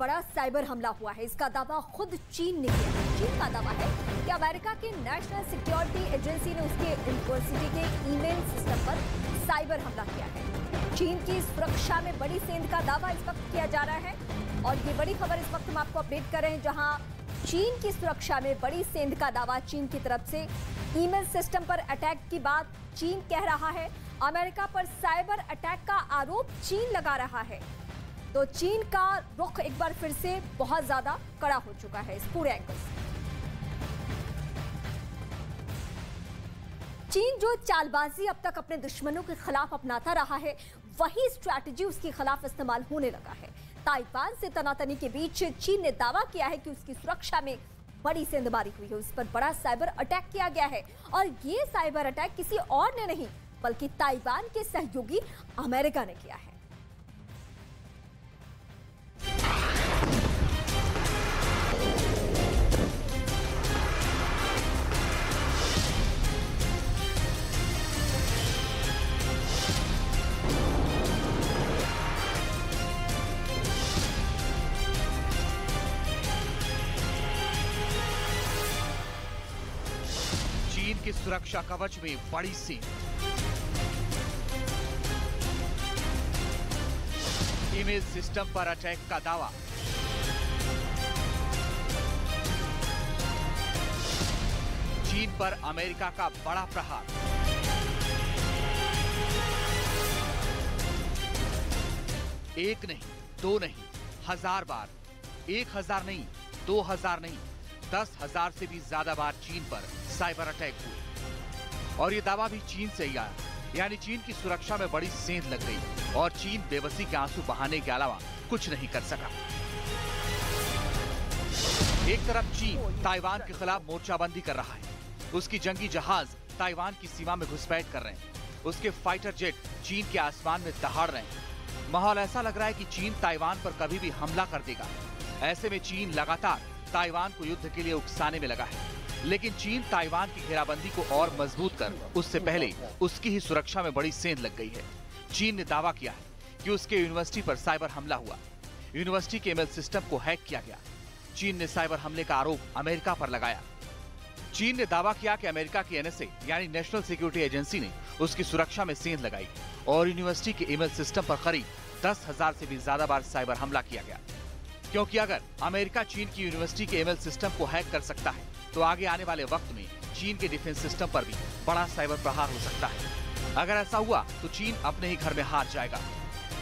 बड़ा साइबर हमला हुआ है। इसका दावा खुद चीन ने किया है। चीन का दावा है कि अमेरिका के नेशनल सिक्योरिटी एजेंसी ने उसके यूनिवर्सिटी के ईमेल सिस्टम पर साइबर हमला किया है। चीन की सुरक्षा में बड़ी सेंध का दावा इस वक्त किया जा रहा है और ये बड़ी खबर इस वक्त हम आपको अपडेट कर रहे हैं, जहां चीन की सुरक्षा में बड़ी सेंध का दावा चीन की तरफ से। ईमेल सिस्टम पर अटैक की बात चीन कह रहा है। अमेरिका पर साइबर अटैक का आरोप चीन लगा रहा है। तो चीन का रुख एक बार फिर से बहुत ज्यादा कड़ा हो चुका है इस पूरे एंगल से। चीन जो चालबाजी अब तक अपने दुश्मनों के खिलाफ अपनाता रहा है, वही स्ट्रैटेजी उसके खिलाफ इस्तेमाल होने लगा है। ताइवान से तनातनी के बीच चीन ने दावा किया है कि उसकी सुरक्षा में बड़ी सेंधमारी हुई है, उस पर बड़ा साइबर अटैक किया गया है। और ये साइबर अटैक किसी और ने नहीं बल्कि ताइवान के सहयोगी अमेरिका ने किया है। चीन की सुरक्षा कवच में बड़ी सेंध। ईमेल सिस्टम पर अटैक का दावा। चीन पर अमेरिका का बड़ा प्रहार। एक नहीं, दो नहीं, 1000 बार। 1000 नहीं, 2000 नहीं, 10,000 से भी ज्यादा बार चीन पर साइबर अटैक हुए। और यह दावा भी चीन से ही आया, यानी चीन की सुरक्षा में बड़ी सेंध लग गई और चीन बेबसी के आंसू बहाने के अलावा कुछ नहीं कर सका। एक तरफ चीन ताइवान के खिलाफ मोर्चाबंदी कर रहा है, उसकी जंगी जहाज ताइवान की सीमा में घुसपैठ कर रहे हैं, उसके फाइटर जेट चीन के आसमान में दहाड़ रहे हैं। माहौल ऐसा लग रहा है कि चीन ताइवान पर कभी भी हमला कर देगा। ऐसे में चीन लगातार ताइवान को युद्ध के लिए उकसाने में लगा है, लेकिन चीन ताइवान की घेराबंदी को और मजबूत कर उससे पहले उसकी ही सुरक्षा में बड़ी सेंध लग गई है। चीन ने दावा किया है कि उसके यूनिवर्सिटी पर साइबर हमला हुआ, यूनिवर्सिटी के ईमेल सिस्टम को हैक किया गया। चीन ने साइबर हमले का आरोप अमेरिका पर लगाया। चीन ने दावा किया कि अमेरिका की एनएसए यानी नेशनल सिक्योरिटी एजेंसी ने उसकी सुरक्षा में सेंध लगाई और यूनिवर्सिटी के ईमेल सिस्टम पर करीब 10,000 से भी ज्यादा बार साइबर हमला किया गया। क्योंकि अगर अमेरिका चीन की यूनिवर्सिटी के ईमेल सिस्टम को हैक कर सकता है तो आगे आने वाले वक्त में चीन के डिफेंस सिस्टम पर भी बड़ा साइबर प्रहार हो सकता है। अगर ऐसा हुआ तो चीन अपने ही घर में हार जाएगा,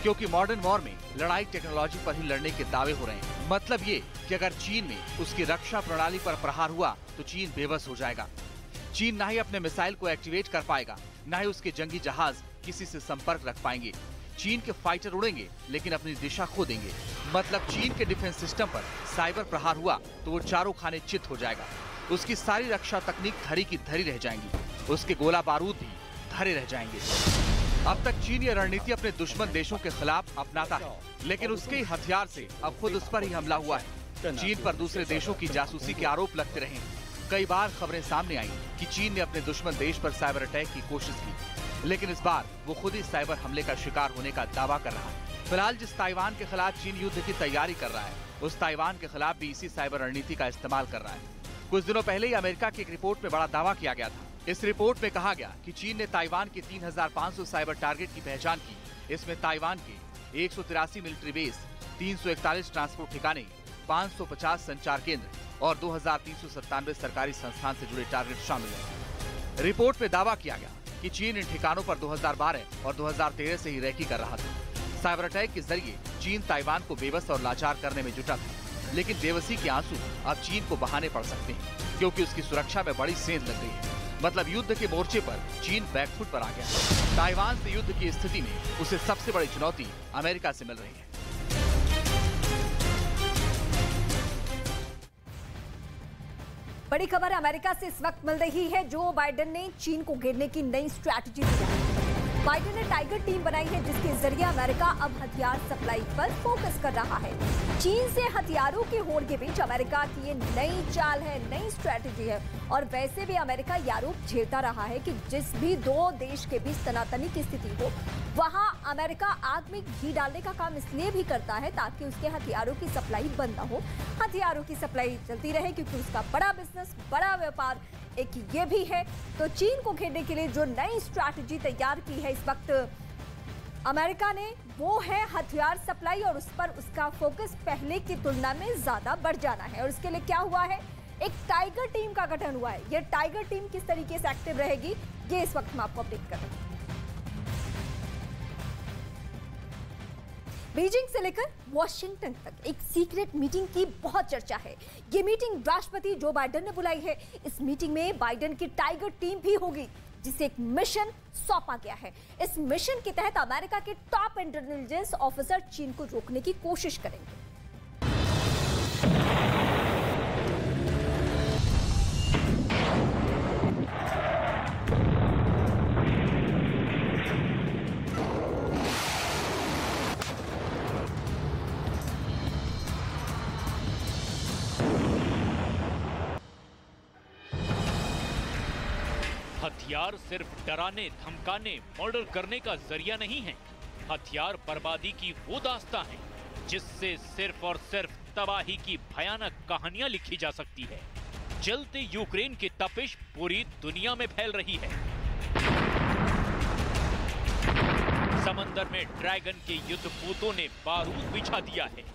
क्योंकि मॉडर्न वॉर में लड़ाई टेक्नोलॉजी पर ही लड़ने के दावे हो रहे हैं। मतलब ये कि अगर चीन में उसकी रक्षा प्रणाली पर प्रहार हुआ तो चीन बेबस हो जाएगा। चीन ना ही अपने मिसाइल को एक्टिवेट कर पाएगा, ना ही उसके जंगी जहाज किसी से संपर्क रख पाएंगे। चीन के फाइटर उड़ेंगे लेकिन अपनी दिशा खो देंगे। मतलब चीन के डिफेंस सिस्टम पर साइबर प्रहार हुआ तो वो चारों खाने चित हो जाएगा। उसकी सारी रक्षा तकनीक धरी की धरी रह जाएंगी, उसके गोला बारूद भी धरे रह जाएंगे। अब तक चीन ये रणनीति अपने दुश्मन देशों के खिलाफ अपनाता है, लेकिन उसके ही हथियार से अब खुद उस पर ही हमला हुआ है। चीन पर दूसरे देशों की जासूसी के आरोप लगते रहे। कई बार खबरें सामने आई कि चीन ने अपने दुश्मन देश पर साइबर अटैक की कोशिश की, लेकिन इस बार वो खुद ही साइबर हमले का शिकार होने का दावा कर रहा है। फिलहाल जिस ताइवान के खिलाफ चीन युद्ध की तैयारी कर रहा है, उस ताइवान के खिलाफ भी इसी साइबर रणनीति का इस्तेमाल कर रहा है। कुछ दिनों पहले ही अमेरिका की एक रिपोर्ट में बड़ा दावा किया गया था। इस रिपोर्ट में कहा गया कि चीन ने ताइवान के 3,500 साइबर टारगेट की पहचान की। इसमें ताइवान के 183 मिलिट्री बेस, 341 ट्रांसपोर्ट ठिकाने, 550 संचार केंद्र और 2,397 सरकारी संस्थान से जुड़े टारगेट शामिल हैं। रिपोर्ट में दावा किया गया कि चीन इन ठिकानों पर 2012 और 2013 से ही रैकी कर रहा था। साइबर अटैक के जरिए चीन ताइवान को बेबस और लाचार करने में जुटा था, लेकिन बेबसी के आंसू अब चीन को बहाने पड़ सकते हैं, क्योंकि उसकी सुरक्षा में बड़ी सेंध लग गई है। मतलब युद्ध के मोर्चे पर चीन बैकफुट पर आ गया है। ताइवान से युद्ध की स्थिति में उसे सबसे बड़ी चुनौती अमेरिका से मिल रही है। बड़ी खबर अमेरिका से इस वक्त मिल रही है। जो बाइडेन ने चीन को घेरने की नई स्ट्रैटेजी दी है। बाइडेन ने टाइगर टीम बनाई है जिसके जरिए अमेरिका अब हथियार सप्लाई पर फोकस कर रहा है। चीन से हथियारों की होड़ के बीच अमेरिका की ये नई चाल है, नई स्ट्रैटेजी है। और वैसे भी अमेरिका ये आरोप झेलता रहा है कि जिस भी दो देश के बीच तनातनी की स्थिति हो, वहां अमेरिका आग में घी डालने का काम इसलिए भी करता है ताकि उसके हथियारों की सप्लाई बंद न हो, हथियारों की सप्लाई चलती रहे, क्योंकि उसका बड़ा बिजनेस, बड़ा व्यापार एक ये भी है। तो चीन को घेरने के लिए जो नई स्ट्रैटेजी तैयार की है इस वक्त अमेरिका ने, वो है हथियार सप्लाई, और उस पर उसका फोकस पहले की तुलना में ज्यादा बढ़ जाना है। और इसके लिए क्या हुआ है, एक टाइगर टीम का गठन हुआ है। ये टाइगर टीम किस तरीके से एक्टिव रहेगी, ये इस वक्त मैं आपको अपडेट कर रही हूं। बीजिंग से लेकर वॉशिंगटन तक एक सीक्रेट मीटिंग की बहुत चर्चा है। ये मीटिंग राष्ट्रपति जो बाइडेन ने बुलाई है। इस मीटिंग में बाइडेन की टाइगर टीम भी होगी जिसे एक मिशन सौंपा गया है। इस मिशन के तहत अमेरिका के टॉप इंटेलिजेंस ऑफिसर चीन को रोकने की कोशिश करेंगे। हथियार सिर्फ डराने, धमकाने, मर्डर करने का जरिया नहीं है। हथियार बर्बादी की वो दास्तां है जिससे सिर्फ और सिर्फ तबाही की भयानक कहानियां लिखी जा सकती है। जलते यूक्रेन की तपिश पूरी दुनिया में फैल रही है। समंदर में ड्रैगन के युद्धपोतों ने बारूद बिछा दिया है।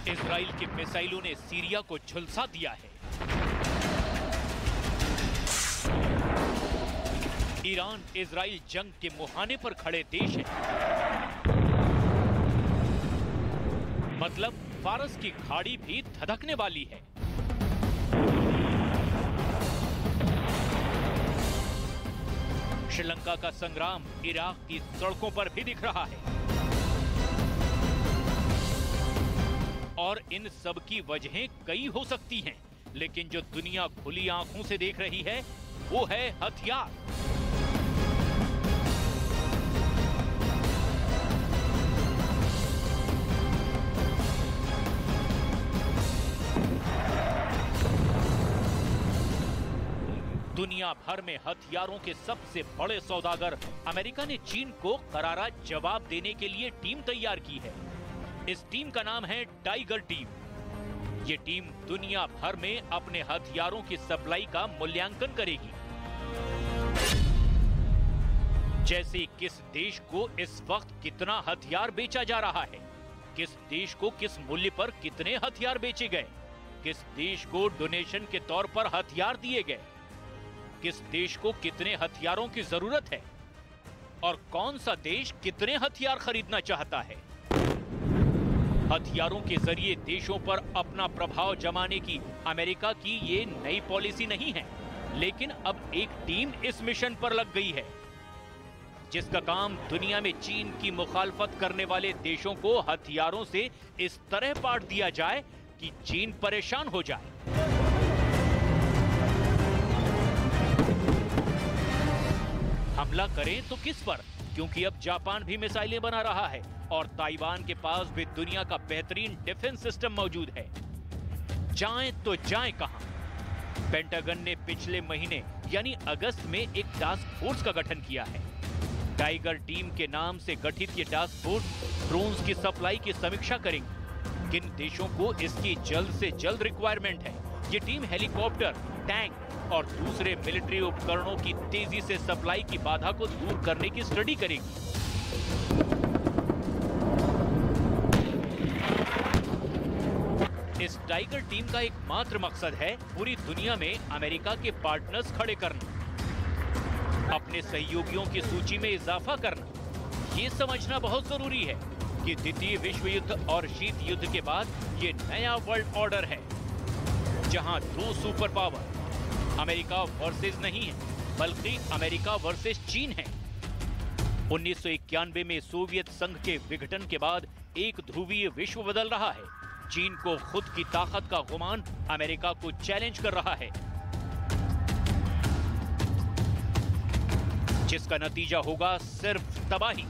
इजराइल के मिसाइलों ने सीरिया को झुलसा दिया है। ईरान इजराइल जंग के मुहाने पर खड़े देश है। मतलब फारस की खाड़ी भी धधकने वाली है। श्रीलंका का संग्राम इराक की सड़कों पर भी दिख रहा है। और इन सब की वजहें कई हो सकती हैं, लेकिन जो दुनिया खुली आंखों से देख रही है वो है हथियार। दुनिया भर में हथियारों के सबसे बड़े सौदागर अमेरिका ने चीन को करारा जवाब देने के लिए टीम तैयार की है। इस टीम का नाम है टाइगर टीम। ये टीम दुनिया भर में अपने हथियारों की सप्लाई का मूल्यांकन करेगी। जैसे किस देश को इस वक्त कितना हथियार बेचा जा रहा है, किस देश को किस मूल्य पर कितने हथियार बेचे गए, किस देश को डोनेशन के तौर पर हथियार दिए गए, किस देश को कितने हथियारों की जरूरत है और कौन सा देश कितने हथियार खरीदना चाहता है। हथियारों के जरिए देशों पर अपना प्रभाव जमाने की अमेरिका की ये नई पॉलिसी नहीं है, लेकिन अब एक टीम इस मिशन पर लग गई है जिसका काम दुनिया में चीन की मुखालफत करने वाले देशों को हथियारों से इस तरह पाट दिया जाए कि चीन परेशान हो जाए। हमला करें तो किस पर, क्योंकि अब जापान भी मिसाइलें बना रहा है और ताइवान के पास भी दुनिया का बेहतरीन डिफेंस सिस्टम मौजूद है। जाएं तो जाएं कहां? पेंटागन ने पिछले महीने यानी अगस्त में एक टास्क फोर्स का गठन किया है। टाइगर टीम के नाम से गठित ये टास्क फोर्स ड्रोन्स की सप्लाई की समीक्षा करेंगी। किन देशों को इसकी जल्द से जल्द रिक्वायरमेंट है। ये टीम हेलीकॉप्टर, टैंक और दूसरे मिलिट्री उपकरणों की तेजी से सप्लाई की बाधा को दूर करने की स्टडी करेगी। इस टाइगर टीम का एकमात्र मकसद है पूरी दुनिया में अमेरिका के पार्टनर्स खड़े करना, अपने सहयोगियों की सूची में इजाफा करना। ये समझना बहुत जरूरी है कि द्वितीय विश्व युद्ध और शीत युद्ध के बाद ये नया वर्ल्ड ऑर्डर है जहां दो सुपर पावर अमेरिका वर्सेस नहीं है, बल्कि अमेरिका वर्सेस चीन है। 1991 में सोवियत संघ के विघटन के बाद एक ध्रुवीय विश्व बदल रहा है। चीन को खुद की ताकत का गुमान अमेरिका को चैलेंज कर रहा है। जिसका नतीजा होगा सिर्फ तबाही।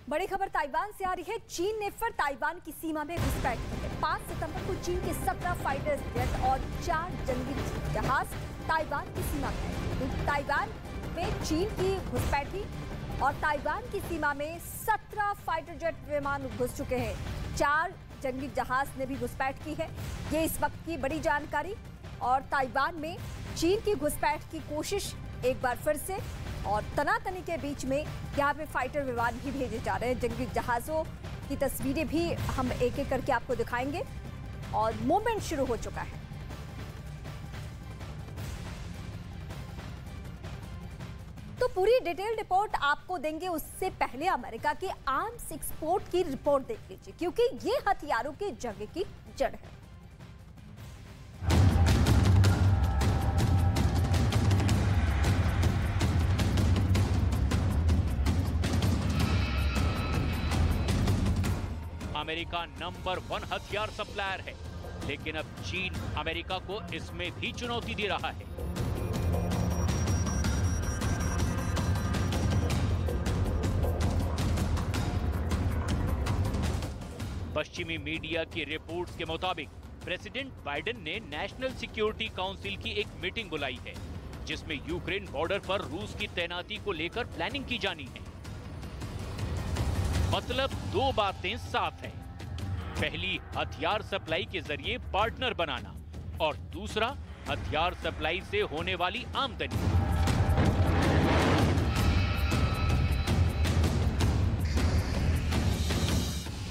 बड़ी खबर ताइवान से आ रही है। चीन ने फिर ताइवान की सीमा में घुसपैठ की है। 5 सितंबर को चीन के 17 फाइटर जेट और 4 जंगी जहाज ताइवान की सीमा में आए। ताइवान में चीन की घुसपैठी और ताइवान की सीमा में 17 फाइटर जेट विमान घुस चुके हैं। 4 जंगी जहाज ने भी घुसपैठ की है। ये इस वक्त की बड़ी जानकारी। और ताइवान में चीन की घुसपैठ की कोशिश एक बार फिर से, और तनातनी के बीच में यहाँ पे फाइटर विमान भी भेजे जा रहे हैं। जंगी जहाजों की तस्वीरें भी हम एक एक करके आपको दिखाएंगे और मूवमेंट शुरू हो चुका है। तो पूरी डिटेल रिपोर्ट आपको देंगे, उससे पहले अमेरिका के आर्म्स एक्सपोर्ट की रिपोर्ट देख लीजिए, क्योंकि ये हथियारों की जंग की जड़ है। अमेरिका नंबर 1 हथियार सप्लायर है, लेकिन अब चीन अमेरिका को इसमें भी चुनौती दे रहा है। पश्चिमी मीडिया की रिपोर्ट्स के मुताबिक प्रेसिडेंट बाइडेन ने नेशनल सिक्योरिटी काउंसिल की एक मीटिंग बुलाई है, जिसमें यूक्रेन बॉर्डर पर रूस की तैनाती को लेकर प्लानिंग की जानी है। मतलब 2 बातें साफ हैं। पहली, हथियार सप्लाई के जरिए पार्टनर बनाना, और दूसरा, हथियार सप्लाई से होने वाली आमदनी।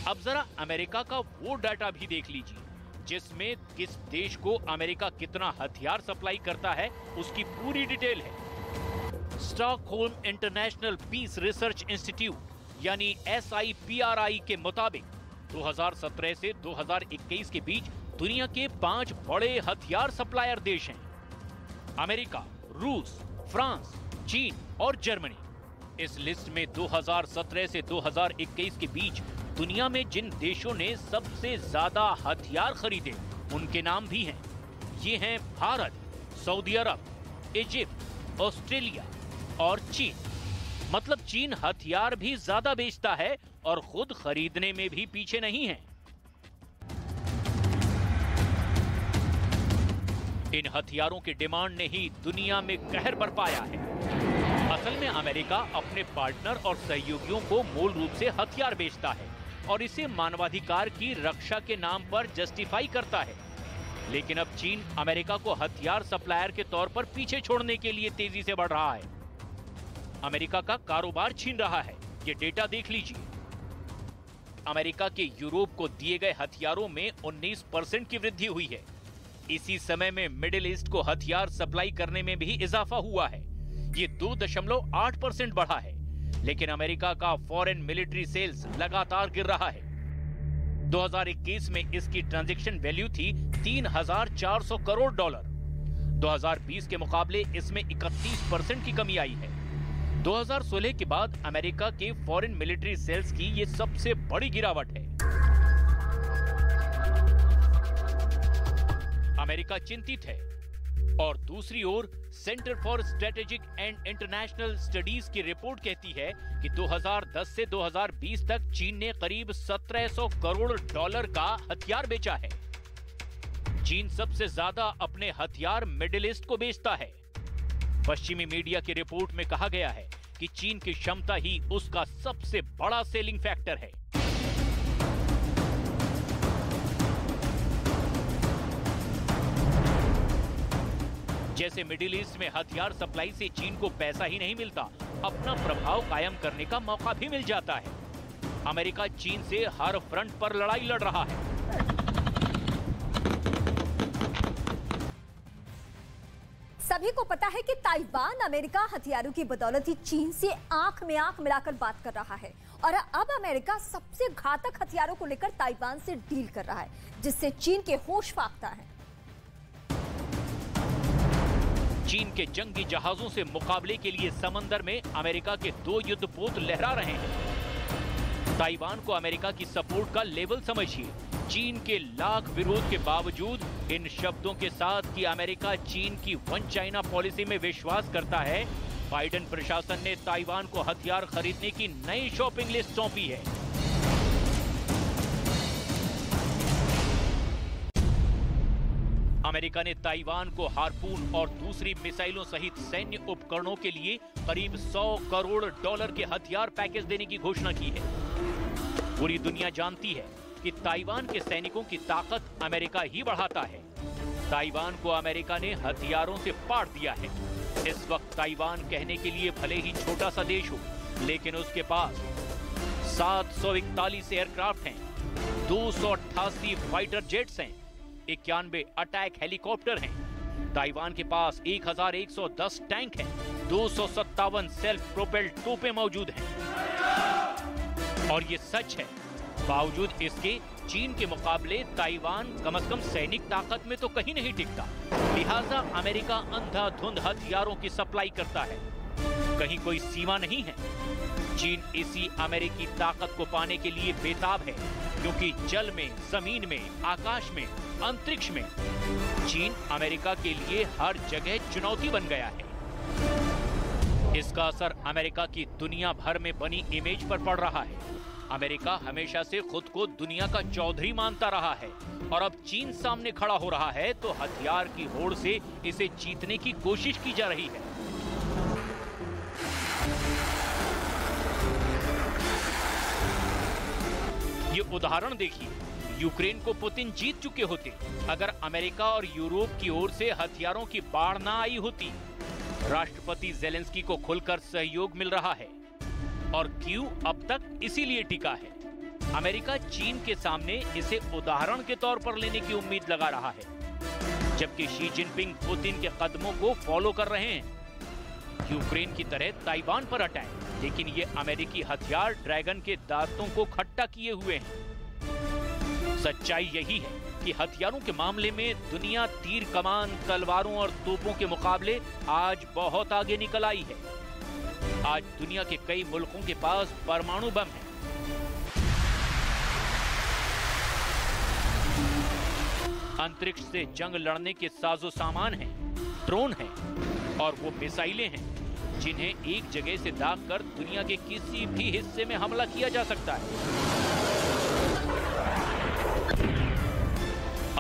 अब जरा अमेरिका का वो डाटा भी देख लीजिए, जिसमें किस देश को अमेरिका कितना हथियार सप्लाई करता है उसकी पूरी डिटेल है। Stockholm International Peace Research Institute यानी SIPRI के मुताबिक 2017 से 2021 के बीच दुनिया के 5 बड़े हथियार सप्लायर देश हैं: अमेरिका, रूस, फ्रांस, चीन और जर्मनी। इस लिस्ट में 2017 से 2021 के बीच दुनिया में जिन देशों ने सबसे ज्यादा हथियार खरीदे उनके नाम भी हैं। ये हैं भारत, सऊदी अरब, इजिप्ट, ऑस्ट्रेलिया और चीन। मतलब चीन हथियार भी ज्यादा बेचता है और खुद खरीदने में भी पीछे नहीं है। इन हथियारों की डिमांड ने ही दुनिया में कहर बरपाया है। असल में अमेरिका अपने पार्टनर और सहयोगियों को मूल रूप से हथियार बेचता है और इसे मानवाधिकार की रक्षा के नाम पर जस्टिफाई करता है। लेकिन अब चीन अमेरिका को हथियार सप्लायर के तौर पर पीछे छोड़ने के लिए तेजी से बढ़ रहा है। अमेरिका का कारोबार छीन रहा है। ये डेटा देख लीजिए। अमेरिका के यूरोप को दिए गए हथियारों में 19% की वृद्धि हुई है। इसी समय में मिडिल ईस्ट को हथियार सप्लाई करने में भी इजाफा हुआ है। ये 2.8% बढ़ा है। लेकिन अमेरिका का फॉरेन मिलिट्री सेल्स लगातार गिर रहा है। 2021 में इसकी ट्रांजैक्शन वैल्यू थी $3,400 करोड़। 2020 के मुकाबले इसमें 31% की कमी आई है। 2016 के बाद अमेरिका के फॉरेन मिलिट्री सेल्स की ये सबसे बड़ी गिरावट है। अमेरिका चिंतित है। और दूसरी ओर Center for Strategic and International Studies की रिपोर्ट कहती है कि 2010 से 2020 तक चीन ने करीब $1,700 करोड़ का हथियार बेचा है। चीन सबसे ज्यादा अपने हथियार मिडिल ईस्ट को बेचता है। पश्चिमी मीडिया की रिपोर्ट में कहा गया है कि चीन की क्षमता ही उसका सबसे बड़ा सेलिंग फैक्टर है। जैसे मिडिल ईस्ट में हथियार सप्लाई से चीन को पैसा ही नहीं मिलता, अपना प्रभाव कायम करने का मौका भी मिल जाता है। अमेरिका चीन से हर फ्रंट पर लड़ाई लड़ रहा है। सभी को पता है कि ताइवान अमेरिका हथियारों की बदौलत ही चीन से आंख में आंख मिलाकर बात कर रहा है, और अब अमेरिका सबसे घातक हथियारों को लेकर ताइवान से डील कर रहा है, जिससे चीन के होश फाख्ता है। चीन के जंगी जहाजों से मुकाबले के लिए समंदर में अमेरिका के 2 युद्धपोत लहरा रहे हैं। ताइवान को अमेरिका की सपोर्ट का लेवल समझिए। चीन के लाख विरोध के बावजूद इन शब्दों के साथ कि अमेरिका चीन की वन चाइना पॉलिसी में विश्वास करता है, बाइडेन प्रशासन ने ताइवान को हथियार खरीदने की नई शॉपिंग लिस्ट सौंपी है। अमेरिका ने ताइवान को हार्पून और दूसरी मिसाइलों सहित सैन्य उपकरणों के लिए करीब $100 करोड़ के हथियार पैकेज देने की घोषणा की है। पूरी दुनिया जानती है कि ताइवान के सैनिकों की ताकत अमेरिका ही बढ़ाता है। ताइवान को अमेरिका ने हथियारों से पाट दिया है। इस वक्त ताइवान कहने के लिए भले ही छोटा सा देश हो, लेकिन उसके पास 741 एयरक्राफ्ट हैं, 288 फाइटर जेट्स हैं, 91 अटैक हेलीकॉप्टर हैं। ताइवान के पास 1110 टैंक हैं, 257 सेल्फ प्रोपेल्ड तोपें मौजूद हैं। और ये सच है, बावजूद इसके चीन के मुकाबले ताइवान कम से कम सैनिक ताकत में तो कहीं नहीं टिकता। लिहाजा अमेरिका अंधाधुंध हथियारों की सप्लाई करता है। कहीं कोई सीमा नहीं है। चीन इसी अमेरिकी ताकत को पाने के लिए बेताब है, क्योंकि जल में, जमीन में, आकाश में, अंतरिक्ष में चीन अमेरिका के लिए हर जगह चुनौती बन गया है। इसका असर अमेरिका की दुनिया भर में बनी इमेज पर पड़ रहा है। अमेरिका हमेशा से खुद को दुनिया का चौधरी मानता रहा है, और अब चीन सामने खड़ा हो रहा है तो हथियार की होड़ से इसे जीतने की कोशिश की जा रही है। ये उदाहरण देखिए, यूक्रेन को पुतिन जीत चुके होते अगर अमेरिका और यूरोप की ओर से हथियारों की बाढ़ ना आई होती। राष्ट्रपति जेलेंस्की को खुलकर सहयोग मिल रहा है, और क्यों अब तक इसीलिए टिका है। अमेरिका चीन के सामने इसे उदाहरण के तौर पर लेने की उम्मीद लगा रहा है, जबकि शी जिनपिंग पुतिन के कदमों को फॉलो कर रहे हैं। यूक्रेन की तरह ताइवान पर अटैक, लेकिन ये अमेरिकी हथियार ड्रैगन के दांतों को खट्टा किए हुए हैं। सच्चाई यही है कि हथियारों के मामले में दुनिया तीर कमान, तलवारों और तोपों के मुकाबले आज बहुत आगे निकल आई है। आज दुनिया के कई मुल्कों के पास परमाणु बम है। अंतरिक्ष से जंग लड़ने के साजो सामान हैं, ड्रोन हैं, और वो मिसाइलें हैं जिन्हें एक जगह से दागकर दुनिया के किसी भी हिस्से में हमला किया जा सकता है।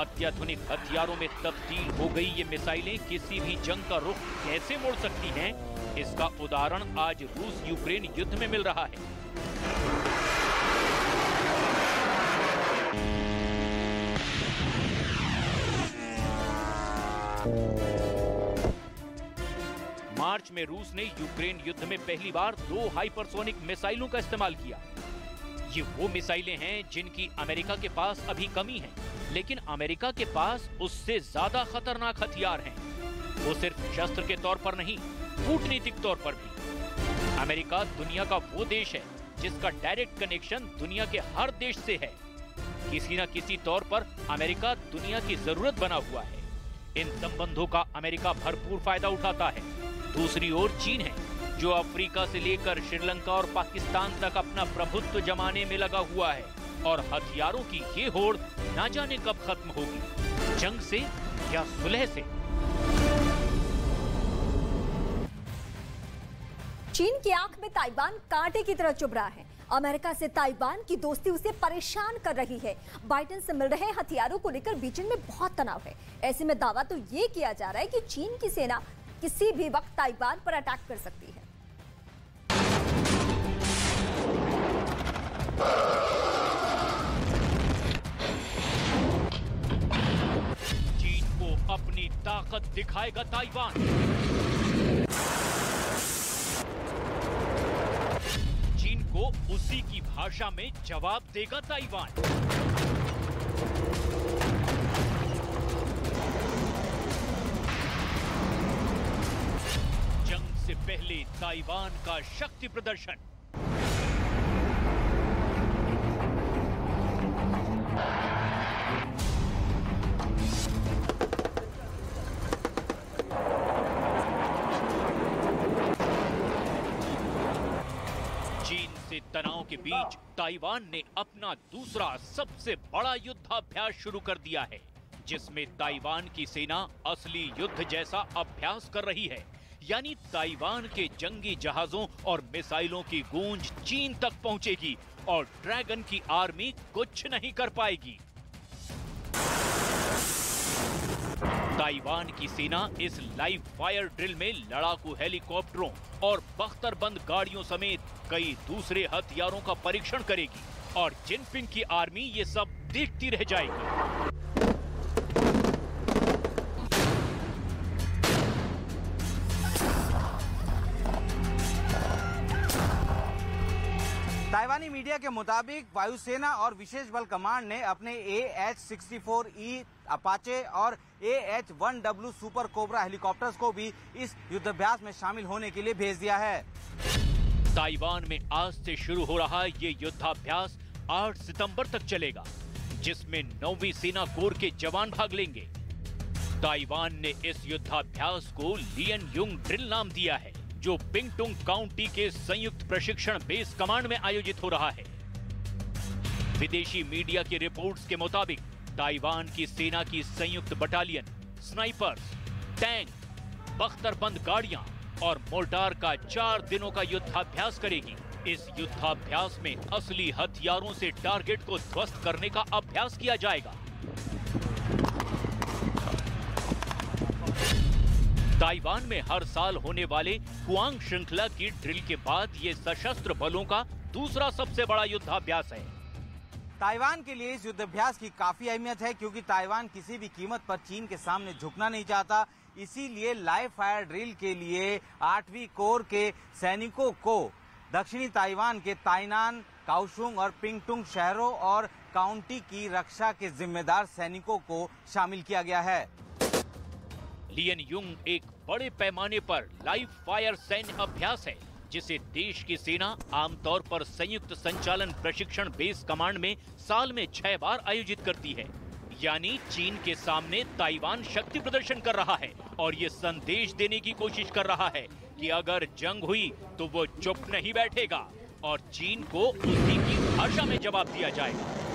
अत्याधुनिक हथियारों में तब्दील हो गई ये मिसाइलें किसी भी जंग का रुख कैसे मोड़ सकती हैं, इसका उदाहरण आज रूस यूक्रेन युद्ध में मिल रहा है। मार्च में रूस ने यूक्रेन युद्ध में पहली बार 2 हाइपरसोनिक मिसाइलों का इस्तेमाल किया। ये वो मिसाइलें हैं जिनकी अमेरिका के पास अभी कमी है, लेकिन अमेरिका के पास उससे ज्यादा खतरनाक हथियार हैं। वो सिर्फ शस्त्र के तौर पर नहीं, कूटनीतिक तौर पर भी। अमेरिका दुनिया का वो देश है जिसका डायरेक्ट कनेक्शन दुनिया के हर देश से है। किसी न किसी तौर पर अमेरिका दुनिया की जरूरत बना हुआ है। इन संबंधों का अमेरिका भरपूर फायदा उठाता है। दूसरी ओर चीन है, जो अफ्रीका से लेकर श्रीलंका और पाकिस्तान तक अपना प्रभुत्व जमाने में लगा हुआ है, और हथियारों की ये होड़ ना जाने कब खत्म होगी, जंग से या सुलह से। चीन की आंख में ताइवान कांटे की तरह चुभ रहा है। अमेरिका से ताइवान की दोस्ती उसे परेशान कर रही है। बाइडेन से मिल रहे हथियारों को लेकर बीजिंग में बहुत तनाव है। ऐसे में दावा तो ये किया जा रहा है कि चीन की सेना किसी भी वक्त ताइवान पर अटैक कर सकती है। चीन को अपनी ताकत दिखाएगा ताइवान। चीन को उसी की भाषा में जवाब देगा ताइवान। जंग से पहले ताइवान का शक्ति प्रदर्शन। तनाव के बीच ताइवान ने अपना दूसरा सबसे बड़ा युद्धाभ्यास शुरू कर दिया है, जिसमें ताइवान की सेना असली युद्ध जैसा अभ्यास कर रही है। यानी ताइवान के जंगी जहाजों और मिसाइलों की गूंज चीन तक पहुंचेगी और ड्रैगन की आर्मी कुछ नहीं कर पाएगी। ताइवान की सेना इस लाइव फायर ड्रिल में लड़ाकू हेलीकॉप्टरों और बख्तरबंद गाड़ियों समेत कई दूसरे हथियारों का परीक्षण करेगी और जिनपिंग की आर्मी ये सब देखती रह जाएगी। ताइवानी मीडिया के मुताबिक वायुसेना और विशेष बल कमांड ने अपने AH-64E अपाचे और AH-1W सुपर कोबरा हेलीकॉप्टर्स को भी इस युद्धाभ्यास में शामिल होने के लिए भेज दिया है। ताइवान में आज से शुरू हो रहा ये युद्धाभ्यास 8 सितंबर तक चलेगा, जिसमें 9वीं सेना कोर के जवान भाग लेंगे। ताइवान ने इस युद्धाभ्यास को लियन युंग ड्रिल नाम दिया है, जो पिंगटुंग काउंटी के संयुक्त प्रशिक्षण बेस कमांड में आयोजित हो रहा है। विदेशी मीडिया की रिपोर्ट्स के मुताबिक ताइवान की सेना की संयुक्त बटालियन स्नाइपर्स, टैंक, बख्तरबंद गाड़ियां और मोर्टार का 4 दिनों का युद्धाभ्यास करेगी। इस युद्धाभ्यास में असली हथियारों से टारगेट को ध्वस्त करने का अभ्यास किया जाएगा। ताइवान में हर साल होने वाले हुआंग श्रृंखला की ड्रिल के बाद ये सशस्त्र बलों का दूसरा सबसे बड़ा युद्धाभ्यास है। ताइवान के लिए इस युद्धाभ्यास की काफी अहमियत है, क्योंकि ताइवान किसी भी कीमत पर चीन के सामने झुकना नहीं चाहता। इसीलिए लाइव फायर ड्रिल के लिए 8वीं कोर के सैनिकों को दक्षिणी ताइवान के ताइनान, काओशुंग और पिंगटुंग शहरों और काउंटी की रक्षा के जिम्मेदार सैनिकों को शामिल किया गया है। लियन युंग एक बड़े पैमाने पर लाइव फायर सैन्य अभ्यास है, जिसे देश की सेना आमतौर पर संयुक्त संचालन प्रशिक्षण बेस कमांड में साल में 6 बार आयोजित करती है। यानी चीन के सामने ताइवान शक्ति प्रदर्शन कर रहा है और ये संदेश देने की कोशिश कर रहा है कि अगर जंग हुई तो वो चुप नहीं बैठेगा और चीन को उसी की भाषा में जवाब दिया जाएगा।